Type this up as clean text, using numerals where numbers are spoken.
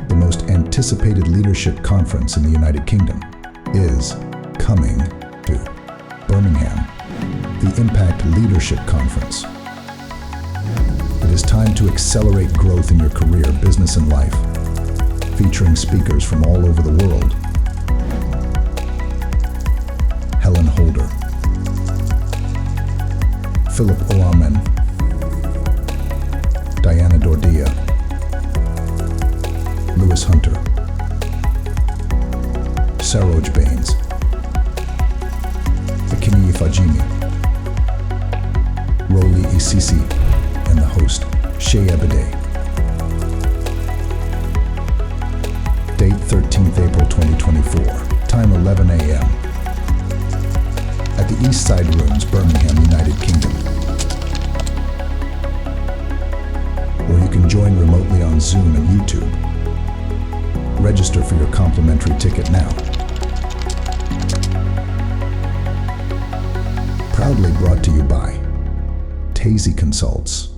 the most anticipated leadership conference in the United Kingdom, is coming to Birmingham, the Impact Leadership Conference. It is time to accelerate growth in your career, business, and life, featuring speakers from all over the world. Helen Holder, Philip Oamen, Diana Dordia, Lewis Hunter, Saroj Baines, Akini Fajimi, Roli Isisi, and the host, Shea Ebede. Date 13th April 2024, time 11 a.m. at the East Side Rooms, Birmingham, United Kingdom. Or you can join remotely on Zoom and YouTube. Register for your complimentary ticket now. Proudly brought to you by Tazy Consults.